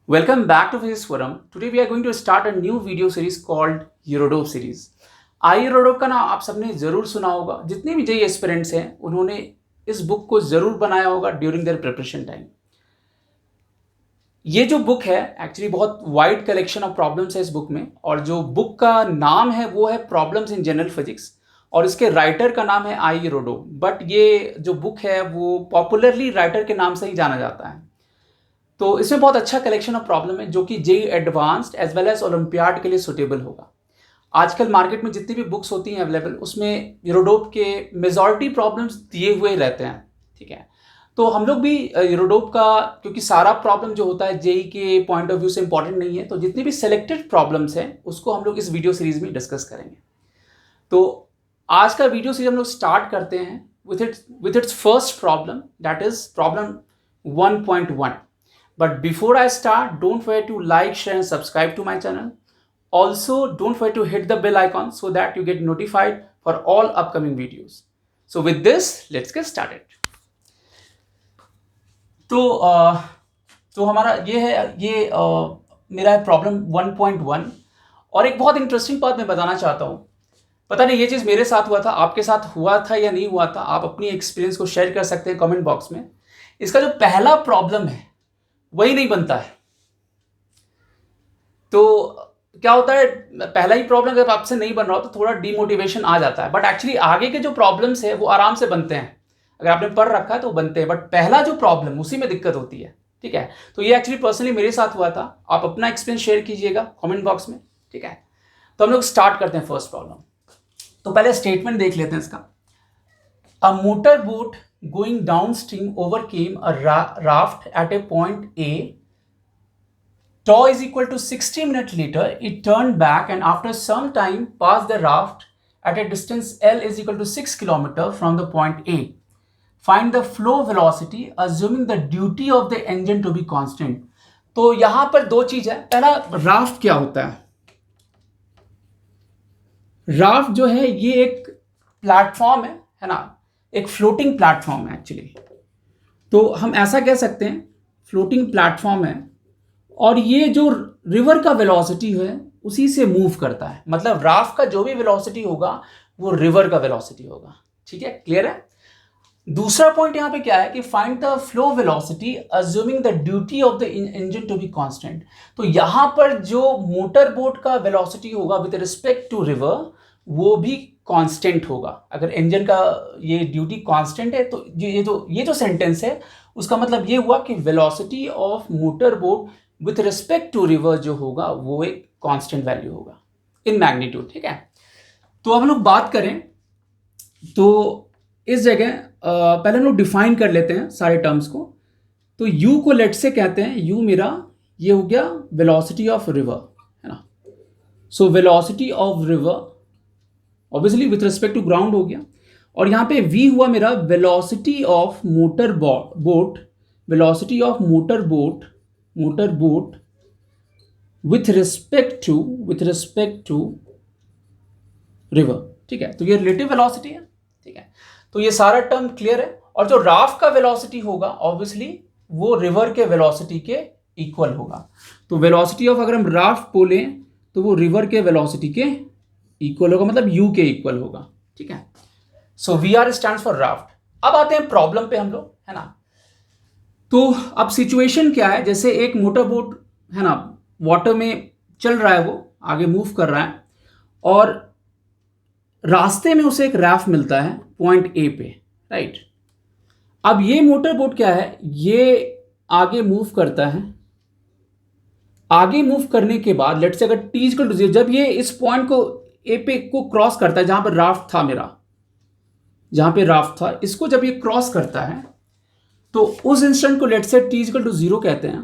Welcome back to Physics Forum. Today we are going to start a new video series called Eurodope series. Eurodope का नाम आप सबने ज़रूर सुना होगा. जितने भी जेई एस्पिरेंट्स हैं उन्होंने इस बुक को ज़रूर बनाया होगा ड्यूरिंग देयर प्रिपरेशन टाइम. ये जो बुक है एक्चुअली बहुत वाइड कलेक्शन ऑफ प्रॉब्लम्स है इस बुक में, और जो बुक का नाम है वो है प्रॉब्लम्स इन जनरल फिजिक्स, और इसके राइटर का नाम है यूरोडोप. बट ये जो बुक है वो पॉपुलरली राइटर के नाम से ही जाना जाता है. तो इसमें बहुत अच्छा कलेक्शन ऑफ प्रॉब्लम है जो कि JEE advanced as well as olympiad के लिए सुटेबल होगा. आजकल मार्केट में जितनी भी बुक्स होती हैं अवेलेबल, उसमें यूरोडोप के मेजॉरिटी प्रॉब्लम्स दिए हुए रहते हैं. ठीक है, तो हम लोग भी यूरोडोप का, क्योंकि सारा प्रॉब्लम जो होता है जेई के पॉइंट ऑफ व्यू से इंपॉर्टेंट नहीं है, तो जितनी भी सेलेक्टेड प्रॉब्लम्स हैं उसको हम लोग इस वीडियो सीरीज में डिस्कस करेंगे. तो आज का वीडियो सीरीज हम लोग स्टार्ट करते हैं with its first problem, that is problem 1.1. But before I start, don't forget to like, share and subscribe to my channel. Also, don't forget to hit the bell icon so that you get notified for all upcoming videos. So with this, let's get started. तो हमारा ये है, मेरा है problem 1.1. और एक बहुत interesting बात मैं बताना चाहता हूँ. पता नहीं ये चीज़ मेरे साथ हुआ था, आपके साथ हुआ था या नहीं हुआ था, आप अपनी एक्सपीरियंस को शेयर कर सकते हैं कमेंट बॉक्स में. इसका जो पहला प्रॉब्लम है वही नहीं बनता है. तो क्या होता है, पहला ही प्रॉब्लम अगर आपसे नहीं बन रहा हो तो थोड़ा डिमोटिवेशन आ जाता है. बट एक्चुअली आगे के जो प्रॉब्लम्स है वो आराम से बनते हैं, अगर आपने पढ़ रखा है तो बनते हैं. बट पहला जो प्रॉब्लम, उसी में दिक्कत होती है. ठीक है, तो ये एक्चुअली पर्सनली मेरे साथ हुआ था. आप अपना एक्सपीरियंस शेयर कीजिएगा कमेंट बॉक्स में. ठीक है, तो हम लोग स्टार्ट करते हैं फर्स्ट प्रॉब्लम. तो पहले स्टेटमेंट देख लेते हैं इसका. A motorboat going downstream overcame a raft at a point A. Tau is equal to 60 minutes later. It turned back and after some time passed the raft at a distance L is equal to 6 km from the point A. Find the flow velocity assuming the duty of the engine to be constant. तो यहां पर दो चीज है. पहला, raft क्या होता है? राफ्ट जो है ये एक प्लेटफॉर्म है ना, एक फ्लोटिंग प्लेटफॉर्म है एक्चुअली. तो हम ऐसा कह सकते हैं फ्लोटिंग प्लेटफॉर्म है, और ये जो रिवर का वेलोसिटी है उसी से मूव करता है. मतलब राफ्ट का जो भी वेलोसिटी होगा वो रिवर का वेलोसिटी होगा. ठीक है, क्लियर है. दूसरा पॉइंट यहां पे क्या है कि find the flow velocity assuming the duty of the engine to be constant. तो यहां पर जो मोटर बोट का वेलोसिटी होगा विद रिस्पेक्ट टू रिवर वो भी कांस्टेंट होगा. अगर इंजन का ये ड्यूटी कांस्टेंट है तो ये जो सेंटेंस है उसका मतलब ये हुआ कि velocity of motor boat with respect to river जो होगा वो एक कांस्टेंट वैल्यू होगा इन मैग्नीट्यूड. ठीक है, तो अब हम लोग बात करें तो इस जगह पहले हम लोग डिफाइन कर लेते हैं सारे टर्म्स को. तो u को लेट से कहते हैं, u मेरा ये हो गया वेलोसिटी ऑफ रिवर, है ना. So velocity of river obviously with respect to ground हो गया, और यहाँ पे v हुआ मेरा velocity of motor boat, velocity of motor boat with respect to river. ठीक है, तो ये रिलेटिव वेलोसिटी है. ठीक है, तो ये सारा टर्म क्लियर है. और जो राफ्ट का वेलोसिटी होगा ऑब्वियसली वो रिवर के वेलोसिटी के इक्वल होगा. तो वेलोसिटी ऑफ, अगर हम राफ्ट बोलें तो वो रिवर के वेलोसिटी के इक्वल होगा, मतलब u के इक्वल होगा. ठीक है, सो VR स्टैंड्स फॉर राफ्ट. अब आते हैं प्रॉब्लम पे हम लोग, है ना. तो अब सिचुएशन क्या है, जैसे एक मोटर बोट है ना, वाटर में चल रहा है, वो आगे मूव कर रहा है, और रास्ते में उसे एक राफ्ट मिलता है पॉइंट A पे, राइट. अब ये मोटर बोट क्या है, ये आगे मूव करता है. आगे मूव करने के बाद लेट्स से अगर t इक्वल टू 0, जब ये इस पॉइंट को A पे को क्रॉस करता है, जहां पर राफ्ट था मेरा, जहां पे राफ्ट था, इसको जब ये क्रॉस करता है तो उस इंस्टेंट को let's say t equal to 0 कहते हैं,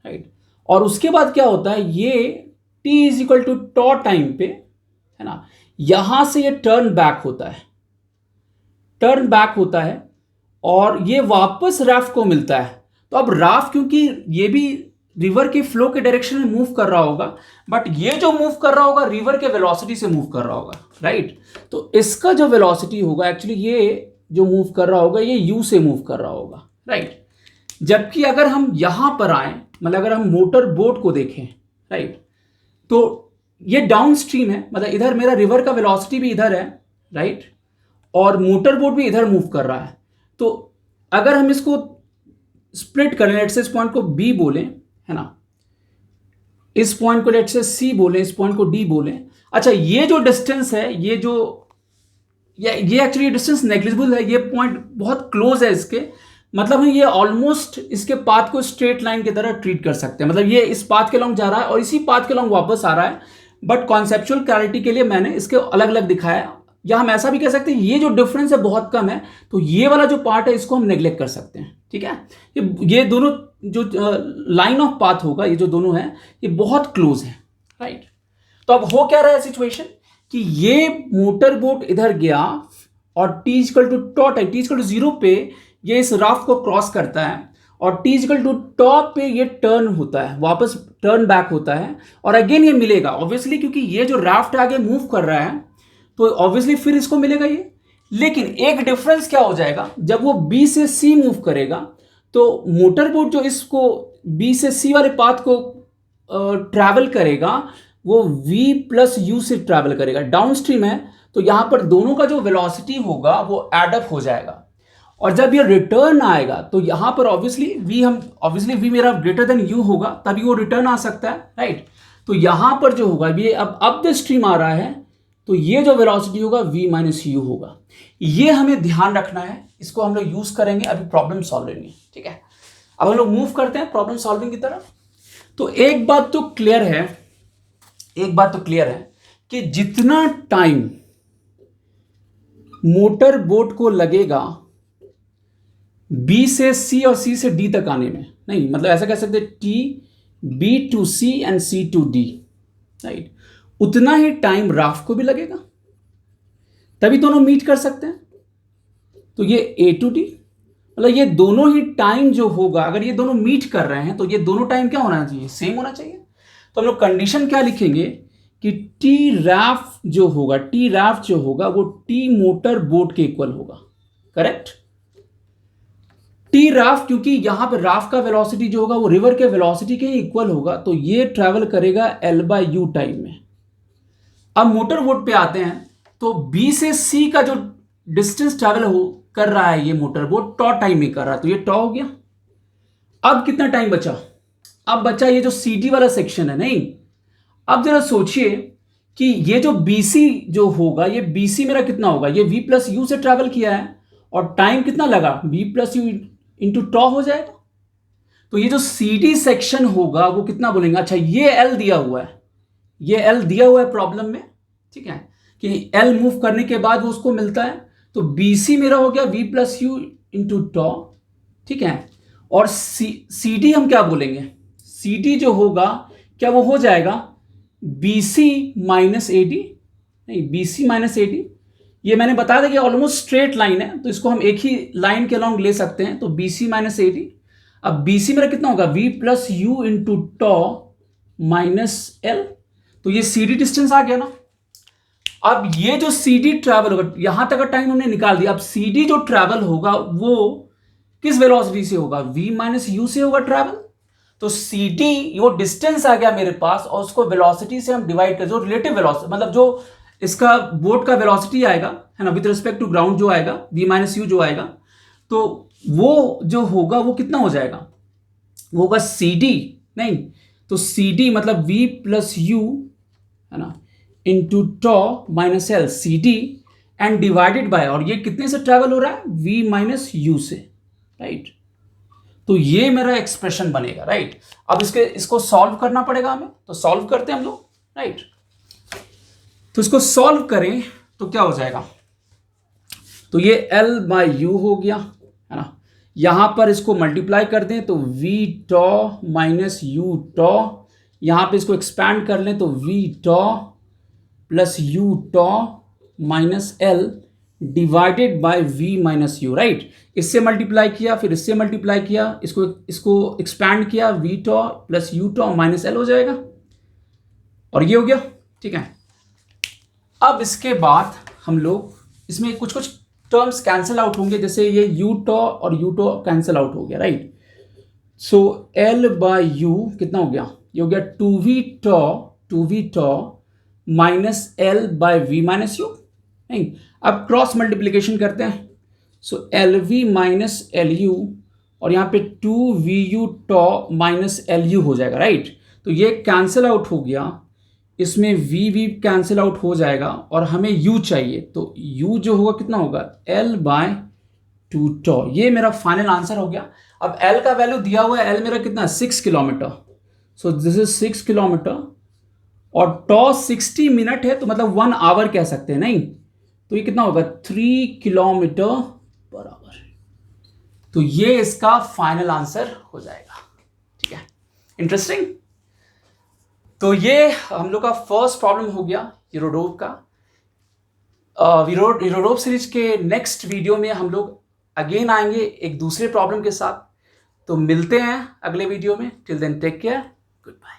राइट. और उसके बाद क्या होता है, ये t is equal to tau time पे, है ना, यहां से ये टर्न बैक होता है और ये वापस राफ्ट को मिलता है. तो अब राफ्ट, क्योंकि ये भी रिवर के फ्लो के डायरेक्शन में मूव कर रहा होगा, बट ये जो मूव कर रहा होगा रिवर के वेलोसिटी से मूव कर रहा होगा, राइट. तो इसका जो वेलोसिटी होगा एक्चुअली, ये जो मूव कर रहा होगा ये u से मूव कर रहा होगा, राइट. जबकि अगर हम यहां पर आए मतलब अगर हम मोटर बोट को देखें, राइट, तो ये डाउन स्ट्रीम है, मतलब इधर मेरा रिवर का वेलोसिटी भी इधर है, राइट, और मोटर बोट भी इधर मूव कर रहा है। तो अगर हम इसको स्प्लिट करें, लेट्स से इस पॉइंट को बी बोलें, है ना, इस पॉइंट को लेट्स से सी बोलें, इस पॉइंट को डी बोलें। अच्छा, ये जो डिस्टेंस है, ये एक्चुअली डिस्टेंस नेग्लिजिबल है, ये पॉइंट बहुत क्लोज है इसके, मतलब हम ये ऑलमोस्ट इसके पाथ को स्ट्रेट लाइन की तरह ट्रीट कर सकते हैं। मतलब ये इस पाथ के लॉन्ग जा रहा है और इसी पाथ के लॉन्ग वापस आ रहा है, बट कॉन्सेप्चुअल क्लैरिटी के लिए मैंने इसके अलग अलग दिखाया। या हम ऐसा भी कह सकते हैं ये जो डिफरेंस है बहुत कम है, तो ये वाला जो पार्ट है इसको हम नेग्लेक्ट कर सकते हैं, ठीक है। ये दोनों जो लाइन ऑफ पाथ होगा, ये जो दोनों है ये बहुत क्लोज है, राइट। तो अब हो क्या रहा है सिचुएशन कि ये मोटर बोट इधर गया और t equal to tau time, t equal to 0 पे ये इस राफ्ट को क्रॉस करता है और t इक्वल टू टॉप पे ये टर्न होता है, वापस टर्न बैक होता है और अगेन ये मिलेगा ऑब्वियसली, क्योंकि ये जो राफ्ट आगे मूव कर रहा है तो ऑब्वियसली फिर इसको मिलेगा ये। लेकिन एक डिफरेंस क्या हो जाएगा, जब वो B से C मूव करेगा तो मोटर बोट जो इसको B से C वाले पाथ को ट्रैवल करेगा वो V प्लस यू से ट्रैवल करेगा, डाउन स्ट्रीम है, तो यहां पर दोनों का जो वेलोसिटी होगा वो एडअप हो जाएगा। और जब ये रिटर्न आएगा तो यहां पर ऑब्वियसली V मेरा ग्रेटर देन U होगा, तभी वो रिटर्न आ सकता है, राइट। तो यहां पर जो होगा ये अब द स्ट्रीम आ रहा है, तो ये जो वेलोसिटी होगा V माइनस यू होगा। ये हमें ध्यान रखना है, इसको हम लोग यूज करेंगे अभी प्रॉब्लम सॉल्विंग में, ठीक है। अब हम लोग मूव करते हैं प्रॉब्लम सॉल्विंग की तरफ। तो एक बात तो क्लियर है कि जितना टाइम मोटर बोट को लगेगा B से C और C से D तक आने में, नहीं मतलब ऐसा कह सकते T B to C and C to D, right, उतना ही टाइम राफ्ट को भी लगेगा, तभी दोनों मीट कर सकते हैं। तो ये A टू D, मतलब ये दोनों ही टाइम जो होगा, अगर ये दोनों मीट कर रहे हैं तो ये दोनों टाइम क्या होना चाहिए, सेम होना चाहिए। तो हम लोग कंडीशन क्या लिखेंगे कि T राफ्ट जो होगा वो T मोटर बोट के इक्वल होगा, करेक्ट। T राफ्ट, क्योंकि यहां पर राफ्ट का वेलोसिटी जो होगा वो रिवर के वेलोसिटी के ही इक्वल होगा, तो ये ट्रैवल करेगा L/U टाइम में। अब मोटर बोट पे आते हैं, तो B से C का जो डिस्टेंस ट्रैवल कर रहा है ये मोटर बोट टॉ टाइम में कर रहा है, तो ये टॉ हो गया। अब कितना टाइम बचा, अब बचा ये जो CD वाला सेक्शन है, नहीं। अब जरा सोचिए कि ये जो BC जो होगा, ये BC मेरा कितना होगा, ये V प्लस यू से ट्रैवल किया है और टाइम कितना लगा, V प्लस यू इंटू टॉ हो जाएगा। तो ये जो CD सेक्शन होगा वो कितना बोलेंगे, अच्छा ये L दिया हुआ है, प्रॉब्लम में, ठीक है, कि L मूव करने के बाद वो उसको मिलता है। तो BC मेरा हो गया V प्लस यू इंटू टॉ, ठीक है। और CD हम क्या बोलेंगे, CD जो होगा क्या वो हो जाएगा BC माइनस AD, नहीं BC माइनस AD, ये मैंने बता दिया कि ऑलमोस्ट स्ट्रेट लाइन है, तो इसको हम एक ही लाइन के अलॉन्ग ले सकते हैं, तो BC माइनस AD। अब BC मेरा कितना होगा V plus u into tau minus L, तो ये CD डिस्टेंस आ गया ना। अब ये जो CD ट्रैवल होगा, यहां तक का टाइम हमने निकाल दिया, अब CD जो ट्रैवल होगा वो किस वेलोसिटी से होगा, V माइनस यू से होगा ट्रैवल। तो CD वो डिस्टेंस आ गया मेरे पास और उसको वेलोसिटी से हम डिवाइड कर, जो रिलेटिव वेलोसिटी मतलब जो इसका बोट का वेलोसिटी आएगा, है ना, विद रिस्पेक्ट टू ग्राउंड जो आएगा V माइनस यू जो आएगा, तो वो जो होगा वो कितना हो जाएगा, वो होगा CD, नहीं तो CD मतलब V प्लस यू, है ना, into tau minus L CD and divided by, और ये कितने से ट्रैवल हो रहा है, V माइनस यू से, राइट। तो ये मेरा एक्सप्रेशन बनेगा, राइट। अब इसको सॉल्व करना पड़ेगा हमें, तो सॉल्व करते हैं हम लोग, राइट। तो इसको सॉल्व करें तो क्या हो जाएगा, तो ये L/U हो गया, है ना, यहां पर इसको मल्टीप्लाई कर दें तो V tau minus u tau, यहां पे इसको एक्सपैंड कर लें तो V tau plus u tau minus L divided by V minus u, right. इससे मल्टीप्लाई किया, फिर इससे मल्टीप्लाई किया, इसको एक्सपैंड किया, V tau plus u tau minus L हो जाएगा, और ये हो गया, ठीक है। अब इसके बाद हम लोग इसमें कुछ टर्म्स कैंसिल आउट होंगे, जैसे ये यू टॉ और यू टॉ कैंसिल आउट हो गया, right. So L by U कितना हो गया, ये हो गया 2v minus L by V minus U. नहीं, अब क्रॉस मल्टीप्लीकेशन करते हैं। So L V minus L U, और यहाँ पे 2vu toe minus L you हो जाएगा, राइट। तो ये कैंसिल आउट हो गया, इसमें वी कैंसिल आउट हो जाएगा, और हमें u चाहिए, तो u जो होगा कितना होगा, l बाय 2 टॉ। ये मेरा फाइनल आंसर हो गया। अब l का वैल्यू दिया हुआ है, l मेरा कितना, 6 kilometre. So this is 6 kilometre, और टॉ 60 मिनट है, तो मतलब 1 आवर कह सकते हैं, नहीं। तो ये कितना होगा, 3 किलोमीटर पर आवर। तो ये इसका फाइनल आंसर हो जाएगा। ठीक है, इंटरेस्टिंग। तो ये हम लोग का फर्स्ट प्रॉब्लम हो गया यूरोडोव का। यूरोडोव सीरीज के नेक्स्ट वीडियो में हम लोग अगेन आएंगे एक दूसरे प्रॉब्लम के साथ। तो मिलते हैं अगले वीडियो में। Till then take care, good bye.